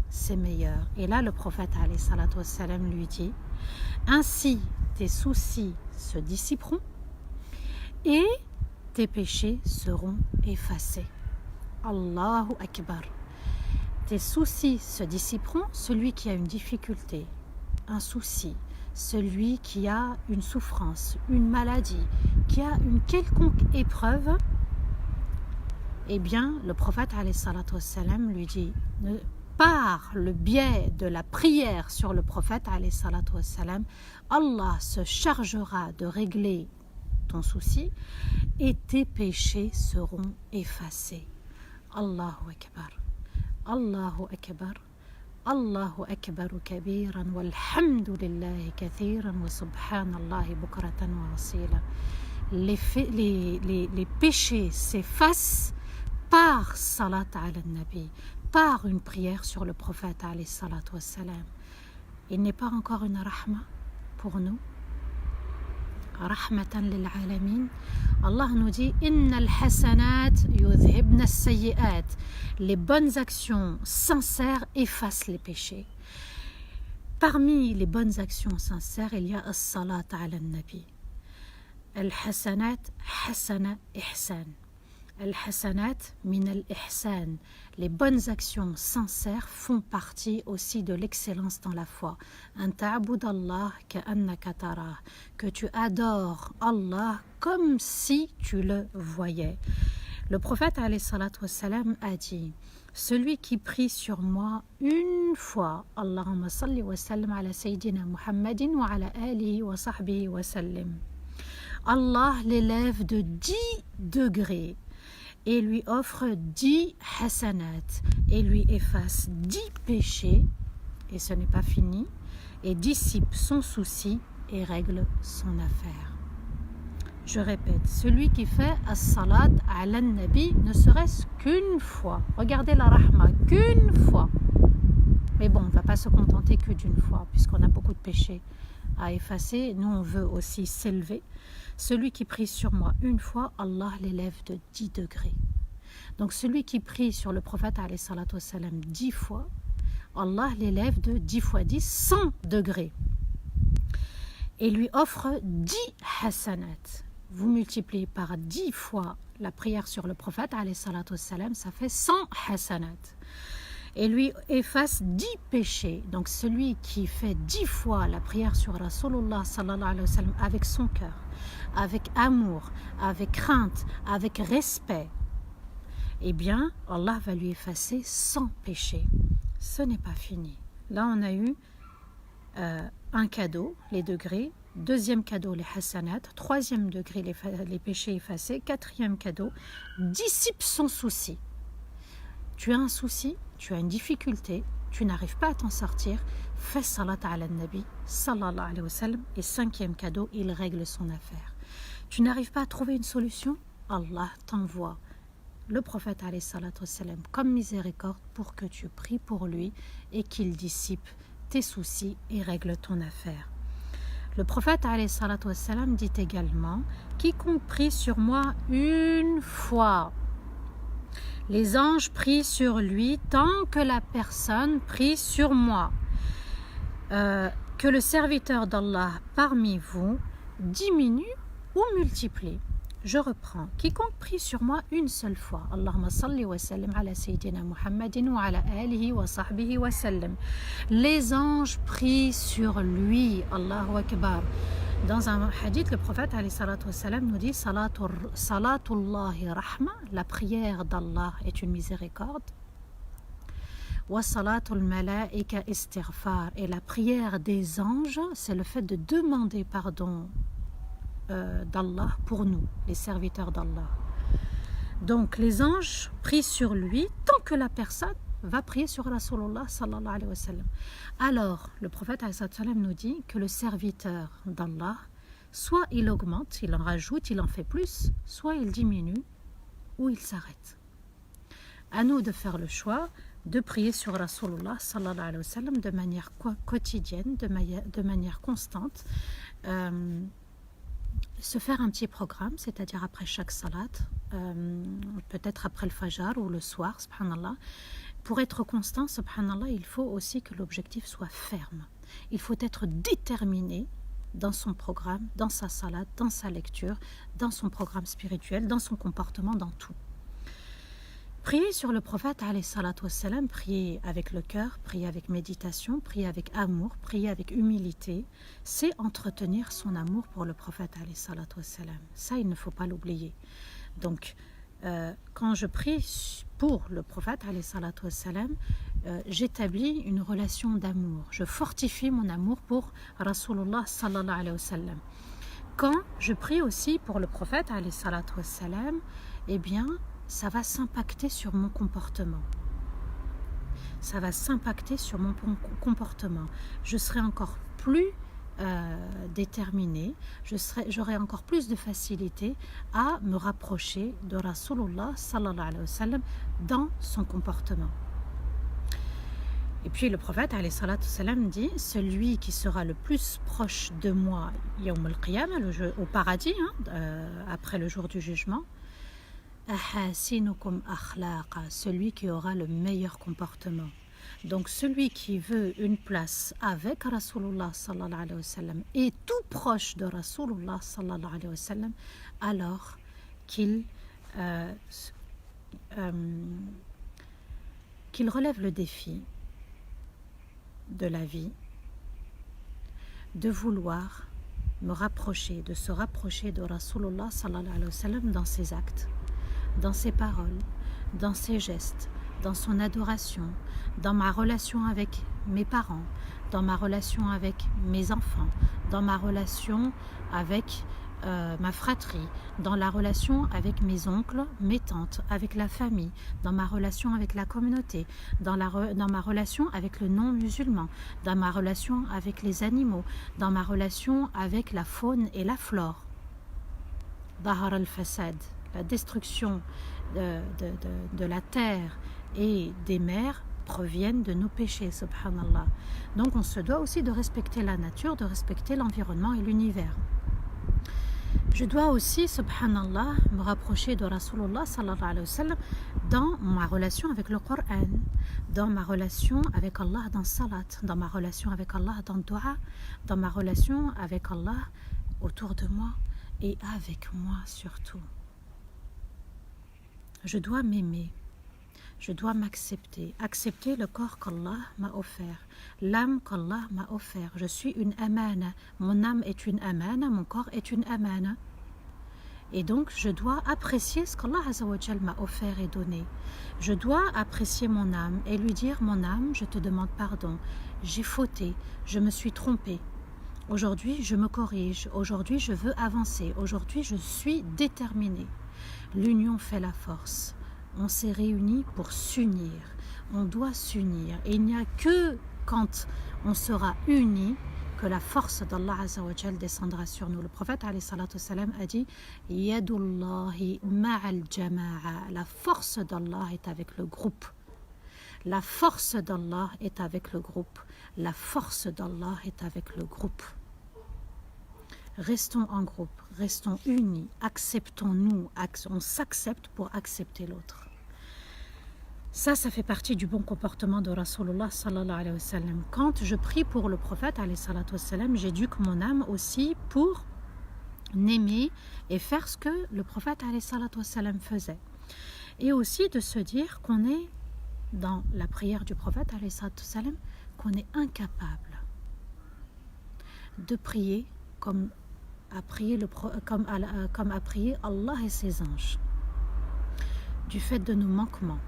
c'est meilleur? Et là, le prophète alayhi salatu wa sallam lui dit, ainsi tes soucis se dissiperont et tes péchés seront effacés. Allahu Akbar. Tes soucis se dissiperont, celui qui a une difficulté, un souci, celui qui a une souffrance, une maladie, qui a une quelconque épreuve, eh bien, le prophète alayhi salatu wa sallam lui dit, par le biais de la prière sur le prophète alayhi salatu wa sallam, Allah se chargera de régler ton souci et tes péchés seront effacés. Allahu Akbar. Allahu Akbar. Allahu Akbar kabiran walhamdulillahi kathiran wa subhanallahi bukratan wa asila. Les péchés s'effacent par salat ala nabi, par une prière sur le prophète alayhi salatu wa salam. Il n'est pas encore une rahma pour nous? Rahmatan lil alamin. Allah nous dit innal hasanat yudhibna as-sayyi'at. Les bonnes actions sincères effacent les péchés. Parmi les bonnes actions sincères, il y a as-salat ala nabi. Al-hasanat hasana ihsan. Al-hasanat min al-ihsan. Les bonnes actions sincères font partie aussi de l'excellence dans la foi. An ta'bud Allah ka'annaka tarah. Que tu adores Allah comme si tu le voyais. Le prophète alayhi salatu wa salam a dit, celui qui prie sur moi une fois, Allahumma salli wa sallim ala sayyidina Muhammadin wa ala alihi wa sahbihi wa sallim. Allah l'élève de 10 degrés et lui offre 10 hasanat et lui efface 10 péchés, et ce n'est pas fini, et dissipe son souci et règle son affaire. Je répète, celui qui fait as-salat ala nabi ne serait-ce qu'une fois, regardez la rahma, qu'une fois. Mais bon, on ne va pas se contenter que d'une fois, puisqu'on a beaucoup de péchés à effacer. Nous, on veut aussi s'élever. Celui qui prie sur moi une fois, Allah l'élève de 10 degrés. Donc celui qui prie sur le prophète alayhi salatu wa salam 10 fois, Allah l'élève de 10 fois 10, 100 degrés. Et lui offre 10 hasanat. Vous multipliez par 10 fois la prière sur le prophète alayhi salatu wa salam, ça fait 100 hasanat. Et lui efface 10 péchés. Donc celui qui fait 10 fois la prière sur Rasulullah sallallahu alayhi wa sallam avec son cœur, avec amour, avec crainte, avec respect, eh bien Allah va lui effacer 100 péchés. Ce n'est pas fini. Là on a eu un cadeau, les degrés. Deuxième cadeau, les hasanat. Troisième degré, les péchés effacés. Quatrième cadeau, dissipe son souci. Tu as un souci, tu as une difficulté, tu n'arrives pas à t'en sortir, fais salat ala nabi sallallahu alayhi wa sallam. Et cinquième cadeau, il règle son affaire. Tu n'arrives pas à trouver une solution, Allah t'envoie le prophète alayhi salatu wa sallam comme miséricorde pour que tu pries pour lui et qu'il dissipe tes soucis et règle ton affaire. Le prophète alayhi salatu wa sallam dit également, quiconque prie sur moi une fois, les anges prient sur lui tant que la personne prie sur moi. Que le serviteur d'Allah parmi vous diminue ou multiplie. Je reprends. Quiconque prie sur moi une seule fois. Allahumma salli wa sallim ala sayyidina Muhammadin wa ala alihi wa sahbihi wa sallim. Les anges prient sur lui. Allahu Akbar. Dans un hadith, le prophète alayhi salatu wa sallam nous dit Salatullahi rahma, la prière d'Allah est une miséricorde. Wa salatul malaika istighfar, et la prière des anges, c'est le fait de demander pardon d'Allah pour nous, les serviteurs d'Allah. Donc les anges prient sur lui tant que la personne va prier sur Rasulullah sallallahu alayhi wa sallam. Alors le prophète alayhi sallam nous dit que le serviteur d'Allah, soit il augmente, il en rajoute, il en fait plus, soit il diminue ou il s'arrête. À nous de faire le choix de prier sur Rasulullah sallallahu alayhi wa sallam de manière quotidienne, de manière constante, se faire un petit programme, c'est-à-dire après chaque salat, peut-être après le fajr ou le soir, subhanallah. Pour être constant, subhanallah, il faut aussi que l'objectif soit ferme. Il faut être déterminé dans son programme, dans sa salat, dans sa lecture, dans son programme spirituel, dans son comportement, dans tout. Prier sur le prophète, alayhi salatu wassalam, prier avec le cœur, prier avec méditation, prier avec amour, prier avec humilité, c'est entretenir son amour pour le prophète, alayhi salatu wassalam. Ça, il ne faut pas l'oublier. Donc, quand je prie pour le prophète, alayhi salatu wassalam, j'établis une relation d'amour. Je fortifie mon amour pour Rasulullah sallallahu alayhi wa sallam. Quand je prie aussi pour le prophète, alayhi salatu wassalam, eh bien, ça va s'impacter sur mon comportement. Ça va s'impacter sur mon comportement. Je serai encore plus déterminée, j'aurai encore plus de facilité à me rapprocher de Rasulullah sallallahu alayhi wa sallam dans son comportement. Et puis le prophète alayhi salatu wassalam dit, celui qui sera le plus proche de moi yawm al-qiyamah, au paradis, après le jour du jugement, ahasinukum akhlaqa, celui qui aura le meilleur comportement. Donc celui qui veut une place avec Rasulullah sallallahu alayhi wa sallam et tout proche de Rasulullah sallallahu alayhi wa sallam, alors qu'il relève le défi de la vie, de vouloir me rapprocher, de se rapprocher de Rasulullah sallallahu alayhi wa sallam dans ses actes, dans ses paroles, dans ses gestes, dans son adoration, dans ma relation avec mes parents, dans ma relation avec mes enfants, dans ma relation avec ma fratrie, dans la relation avec mes oncles, mes tantes, avec la famille, dans ma relation avec la communauté, dans ma relation avec le non-musulman, dans ma relation avec les animaux, dans ma relation avec la faune et la flore. Dahar al-Fasad, la destruction de la terre et des mers proviennent de nos péchés, subhanallah. Donc on se doit aussi de respecter la nature, de respecter l'environnement et l'univers. Je dois aussi, subhanallah, me rapprocher de Rasulullah sallallahu alayhi wa sallam dans ma relation avec le Coran, dans ma relation avec Allah dans salat, dans ma relation avec Allah dans dua, dans ma relation avec Allah autour de moi et avec moi surtout. Je dois m'aimer, je dois m'accepter, accepter le corps qu'Allah m'a offert, l'âme qu'Allah m'a offert. Je suis une amana, mon âme est une amana, mon corps est une amana. Et donc je dois apprécier ce qu'Allah Azza wa Jal m'a offert et donné. Je dois apprécier mon âme et lui dire, mon âme, je te demande pardon, j'ai fauté, je me suis trompée. Aujourd'hui je me corrige, aujourd'hui je veux avancer, aujourd'hui je suis déterminée. L'union fait la force. On s'est réunis pour s'unir. On doit s'unir. Et il n'y a que quand on sera unis que la force d'Allah Azza wa Jal descendra sur nous. Le prophète alayhi salatu wassalam a dit Yadullahi ma'al jama'a. La force d'Allah est avec le groupe. La force d'Allah est avec le groupe. La force d'Allah est avec le groupe. Restons en groupe, restons unis, acceptons-nous, on s'accepte pour accepter l'autre. Ça fait partie du bon comportement de Rasulullah sallallahu alayhi wa sallam. Quand je prie pour le prophète alayhi salatu wassalam, j'éduque mon âme aussi pour n'aimer et faire ce que le prophète alayhi salatu wassalam faisait. Et aussi de se dire qu'on est, dans la prière du prophète alayhi salatu wassalam, qu'on est incapable de prier comme a prié Allah et ses anges. Du fait de nos manquements,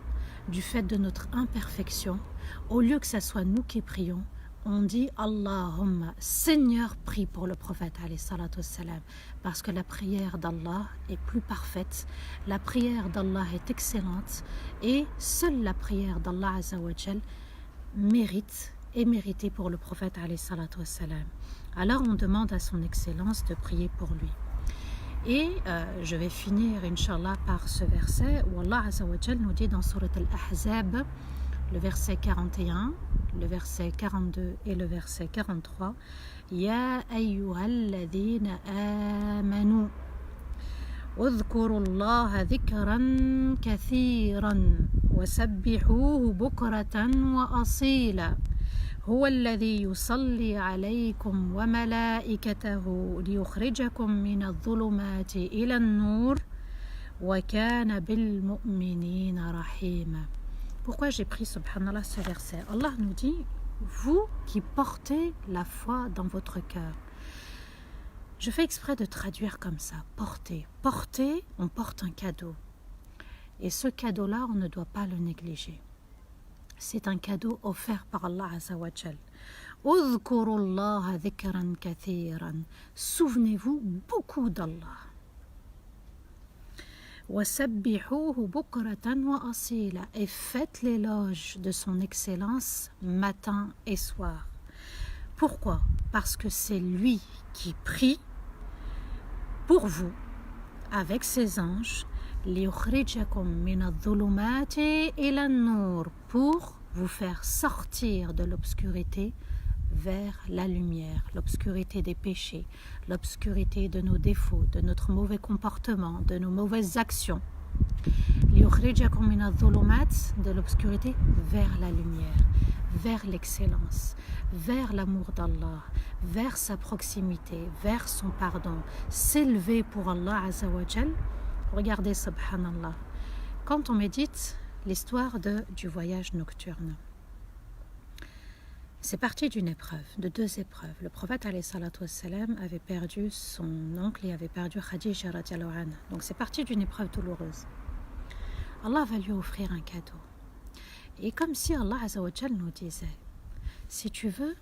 du fait de notre imperfection, au lieu que ce soit nous qui prions, on dit Allahumma, Seigneur, prie pour le prophète alayhi salatu wassalam, parce que la prière d'Allah est plus parfaite, la prière d'Allah est excellente et seule la prière d'Allah Azza wa Jal est méritée pour le prophète alayhi salatu wassalam. Alors on demande à son excellence de prier pour lui. Et je vais finir, Inch'Allah, par ce verset où Allah Azza wa Jal nous dit dans Surat Al-Ahzab le verset 41, le verset 42 et le verset 43. Ya ayyuhalladhina amanu اذكروا الله ذكرا كثيرا وسبحوه بكرة وأصيلا هو الذي يصلي عليكم وملائكته ليخرجكم من الظلمات إلى النور وكان بالمؤمنين رحيما. Pourquoi j'ai pris subhanallah ce verset? Allah nous dit, vous qui portez la foi dans votre cœur. Je fais exprès de traduire comme ça, porter. Porter, on porte un cadeau. Et ce cadeau-là, on ne doit pas le négliger. C'est un cadeau offert par Allah Azza wa Jal. Souvenez-vous beaucoup d'Allah. Et faites l'éloge de son excellence matin et soir. Pourquoi? Parce que c'est lui qui prie pour vous, avec ses anges, pour vous faire sortir de l'obscurité vers la lumière, l'obscurité des péchés, l'obscurité de nos défauts, de notre mauvais comportement, de nos mauvaises actions. De l'obscurité vers la lumière, vers l'excellence, vers l'amour d'Allah, vers sa proximité, vers son pardon, s'élever pour Allah Azza wa Jal. Regardez, subhanallah, quand on médite l'histoire du voyage nocturne, c'est parti d'une épreuve, de deux épreuves. Le prophète alayhi salatu wassalam avait perdu son oncle et avait perdu Khadija radiallahu anha. Donc c'est parti d'une épreuve douloureuse. Allah va lui offrir un cadeau. Et comme si Allah Azza wa Jal nous disait, si tu veux,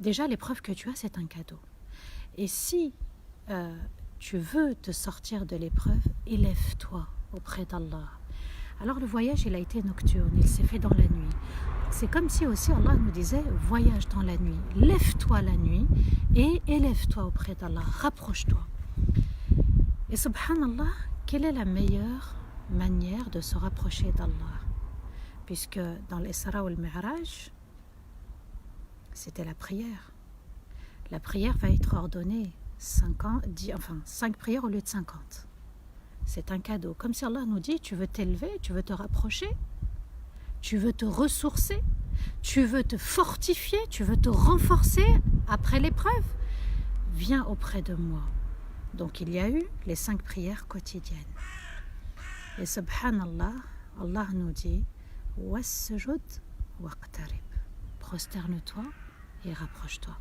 déjà l'épreuve que tu as, c'est un cadeau. Et si tu veux te sortir de l'épreuve, élève-toi auprès d'Allah. Alors le voyage, il a été nocturne, il s'est fait dans la nuit. C'est comme si aussi Allah nous disait, voyage dans la nuit, lève-toi la nuit et élève-toi auprès d'Allah, rapproche-toi. Et subhanallah, quelle est la meilleure manière de se rapprocher d'Allah? Puisque dans l'Isra ou le Mi'raj, c'était la prière. La prière va être ordonnée 5 prières au lieu de 50. C'est un cadeau. Comme si Allah nous dit, tu veux t'élever, tu veux te rapprocher, tu veux te ressourcer, tu veux te fortifier, tu veux te renforcer après l'épreuve, viens auprès de moi. Donc il y a eu les 5 prières quotidiennes. Et subhanallah, Allah nous dit, wassujud waqtarib. Prosterne-toi et rapproche-toi.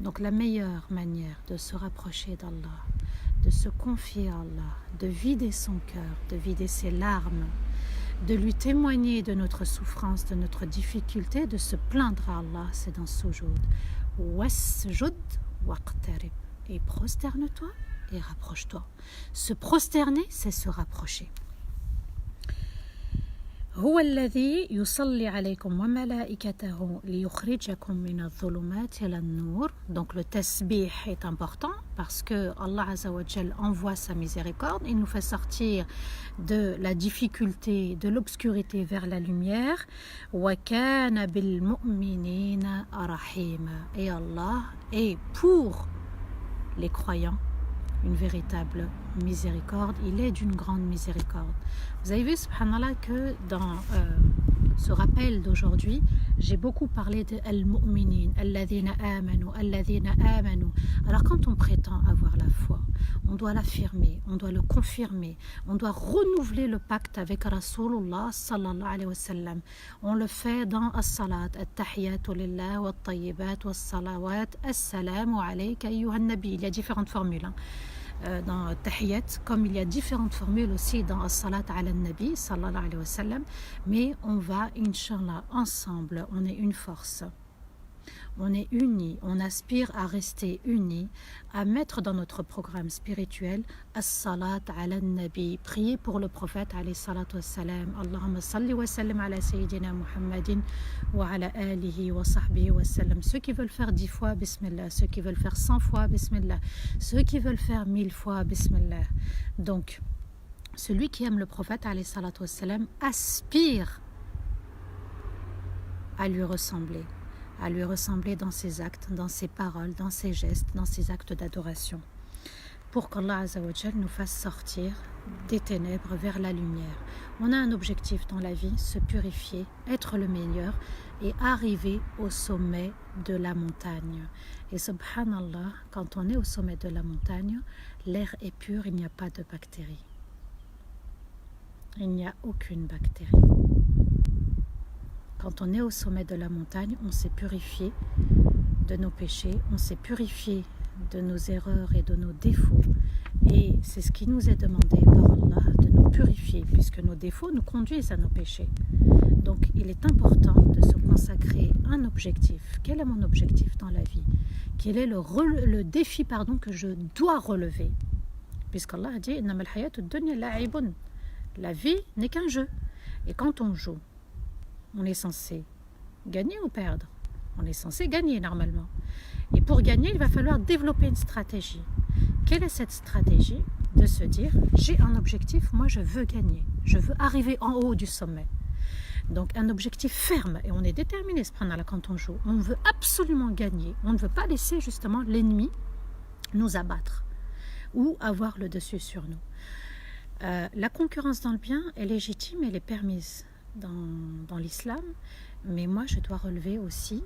Donc la meilleure manière de se rapprocher d'Allah, de se confier à Allah, de vider son cœur, de vider ses larmes, de lui témoigner de notre souffrance, de notre difficulté, de se plaindre à Allah, c'est dans Sujud. Wasjud waqtarib. Et prosterne-toi et rapproche-toi. Se prosterner, c'est se rapprocher. هو الذي يصلي عليكم وملائكته ليخرجكم من الظلمات إلى النور. Donc le tasbih est important parce que Allah Azza wa Jal envoie sa miséricorde, il nous fait sortir de la difficulté, de l'obscurité vers la lumière. وَكَانَ بِالْمُؤْمِنِينَ رَحِيمًا. Et Allah est pour les croyants une véritable miséricorde, il est d'une grande miséricorde. Vous avez vu, subhanallah, que dans ce rappel d'aujourd'hui, j'ai beaucoup parlé de al-mu'minin, alladhina amanu, alladhina amanu. Alors quand on prétend avoir la foi, on doit l'affirmer, on doit le confirmer, on doit renouveler le pacte avec Rasulullah sallallahu alayhi wa sallam. On le fait dans as-salat, at-tahiyatu lillah wa at-tayyibat wa as-salawat, assalamu alayka ayyuhan nabi. Il y a différentes formules. Dans Tahiyat, comme il y a différentes formules aussi dans As-Salat ala Nabi sallallahu alayhi wa sallam, mais on va, Inch'Allah, ensemble, on est une force, on est unis, on aspire à rester unis, à mettre dans notre programme spirituel As-Salat ala Nabi, prier pour le prophète alayhi salatu wa salam, Allahumma salli wa sallim ala Sayyidina Muhammadin wa ala alihi wa sahbihi wa sallam. Ceux qui veulent faire 10 fois, bismillah, ceux qui veulent faire 100 fois, bismillah, ceux qui veulent faire 1000 fois, bismillah. Donc, celui qui aime le prophète alayhi salatu wa salam aspire à lui ressembler dans ses actes, dans ses paroles, dans ses gestes, dans ses actes d'adoration, pour qu'Allah Azza wa Jal nous fasse sortir des ténèbres vers la lumière. On a un objectif dans la vie, se purifier, être le meilleur et arriver au sommet de la montagne. Et subhanallah, quand on est au sommet de la montagne, l'air est pur, il n'y a pas de bactéries. Il n'y a aucune bactérie. Quand on est au sommet de la montagne, on s'est purifié de nos péchés, on s'est purifié de nos erreurs et de nos défauts. Et c'est ce qui nous est demandé par Allah, de nous purifier, puisque nos défauts nous conduisent à nos péchés. Donc il est important de se consacrer un objectif. Quel est mon objectif dans la vie? Quel est le défi que je dois relever? Puisqu'Allah a dit la vie n'est qu'un jeu. Et quand on joue, on est censé gagner ou perdre? On est censé gagner normalement. Et pour gagner, il va falloir développer une stratégie. Quelle est cette stratégie? De se dire, j'ai un objectif, moi je veux gagner. Je veux arriver en haut du sommet. Donc un objectif ferme, et on est déterminé quand on joue. On veut absolument gagner. On ne veut pas laisser justement l'ennemi nous abattre ou avoir le dessus sur nous. La concurrence dans le bien est légitime, elle est permise dans l'islam, mais moi je dois relever aussi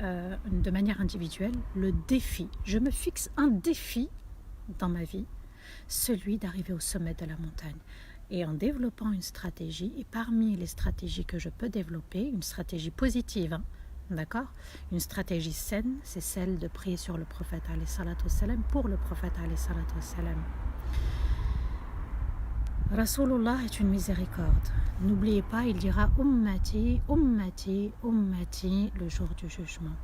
de manière individuelle le défi. Je me fixe un défi dans ma vie, celui d'arriver au sommet de la montagne. Et en développant une stratégie, et parmi les stratégies que je peux développer, une stratégie positive, d'accord, une stratégie saine, c'est celle de prier sur le prophète alayhi salatu wassalam, pour le prophète alayhi salatu wassalam. Rasulullah est une miséricorde. N'oubliez pas, il dira Ummati, Ummati, Ummati le jour du jugement.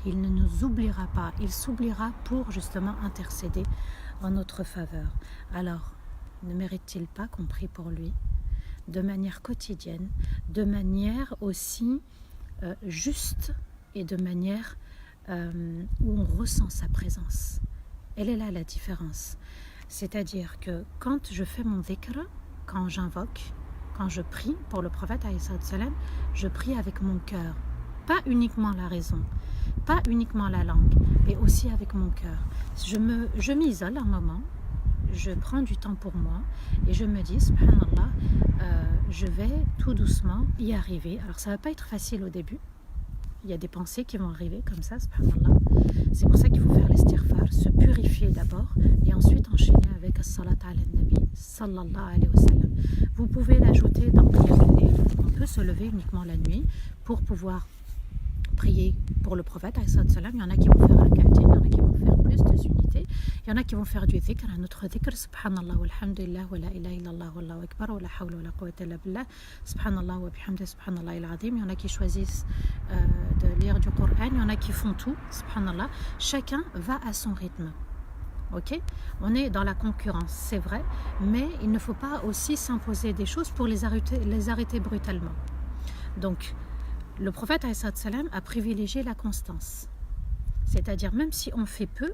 Il ne nous oubliera pas, il s'oubliera pour justement intercéder en notre faveur. Alors, ne mérite-t-il pas qu'on prie pour lui de manière quotidienne, de manière aussi juste et de manière où on ressent sa présence? Elle est là la différence. C'est-à-dire que quand je fais mon dhikr, quand j'invoque, quand je prie pour le prophète alayhi salam, je prie avec mon cœur. Pas uniquement la raison, pas uniquement la langue, mais aussi avec mon cœur. Je m'isole un moment, je prends du temps pour moi et je me dis, subhanallah, je vais tout doucement y arriver. Alors ça ne va pas être facile au début. Il y a des pensées qui vont arriver comme ça, subhanallah. C'est pour ça qu'il faut faire l'istighfar, se purifier d'abord et ensuite enchaîner avec as-salat ala nabi sallallahu alayhi wa sallam. Vous pouvez l'ajouter dans Qiyam al-Layl. On peut se lever uniquement la nuit pour pouvoir prier pour le prophète alayhi salam. Il y en a qui vont faire rak'atain, il y en a qui vont faire plus de unités. Il y en a qui vont faire du dhikr, un autre dhikr, subhanallah, walhamdulillah, wa la ilaha illallah, wallahu akbar, wa la hawla wa la quwwata illa billah, subhanallah wa bihamdi, subhanallah il-azim. Il y en a qui choisissent de lire du Coran, il y en a qui font tout, subhanallah. Chacun va à son rythme. Ok, on est dans la concurrence, c'est vrai, mais il ne faut pas aussi s'imposer des choses pour les arrêter brutalement. Donc, le prophète alayhi salam a privilégié la constance. C'est-à-dire, même si on fait peu,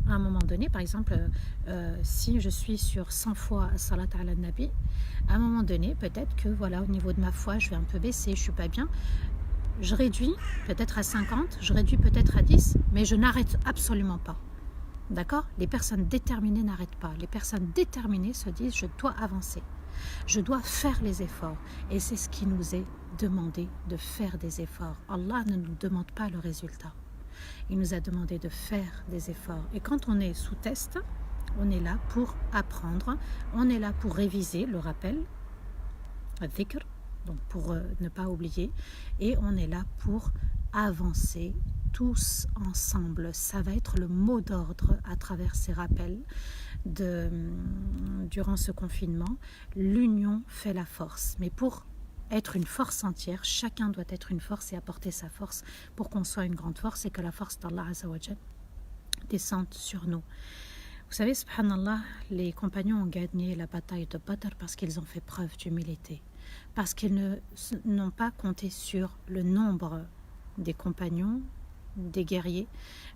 à un moment donné, par exemple, si je suis sur 100 fois salat ala nabi, à un moment donné, peut-être que voilà, au niveau de ma foi, je vais un peu baisser, je ne suis pas bien. Je réduis peut-être à 50, je réduis peut-être à 10, mais je n'arrête absolument pas. D'accord? Les personnes déterminées n'arrêtent pas. Les personnes déterminées se disent, je dois avancer. Je dois faire les efforts. Et c'est ce qui nous est demandé, de faire des efforts. Allah ne nous demande pas le résultat. Il nous a demandé de faire des efforts. Et quand on est sous test, on est là pour apprendre, on est là pour réviser le rappel, le dhikr, donc pour ne pas oublier, et on est là pour avancer tous ensemble. Ça va être le mot d'ordre à travers ces rappels durant ce confinement. L'union fait la force. Mais pour être une force entière, chacun doit être une force et apporter sa force pour qu'on soit une grande force et que la force d'Allah Azza wa Jal descende sur nous. Vous savez, subhanallah, les compagnons ont gagné la bataille de Badr parce qu'ils ont fait preuve d'humilité, parce qu'ils n'ont pas compté sur le nombre des compagnons, des guerriers,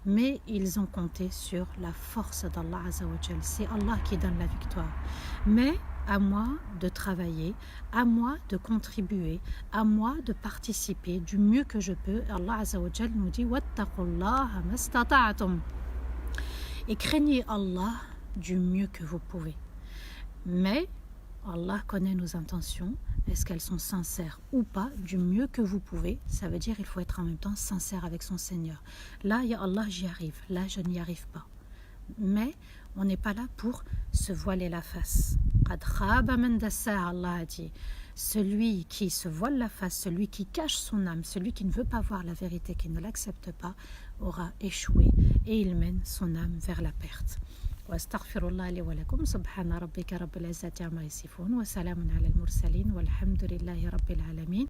mais ils ont compté sur la force d'Allah Azza wa Jal. C'est Allah qui donne la victoire. Mais à moi de travailler, à moi de contribuer, à moi de participer du mieux que je peux. Allah Azza wa Jal nous dit wattaqullaha mastata'tum. Et craignez Allah du mieux que vous pouvez. Mais Allah connaît nos intentions. Est-ce qu'elles sont sincères ou pas? Du mieux que vous pouvez, ça veut dire qu'il faut être en même temps sincère avec son Seigneur. Là, ya Allah, j'y arrive. Là, je n'y arrive pas. Mais on n'est pas là pour se voiler la face. Qad khaba man dassaha, Allah a dit. Celui qui se voile la face, celui qui cache son âme, celui qui ne veut pas voir la vérité, qui ne l'accepte pas, aura échoué et il mène son âme vers la perte. واستغفر الله لي ولكم سبحان ربك رب العزة عما يصفون وسلام على المرسلين والحمد لله رب العالمين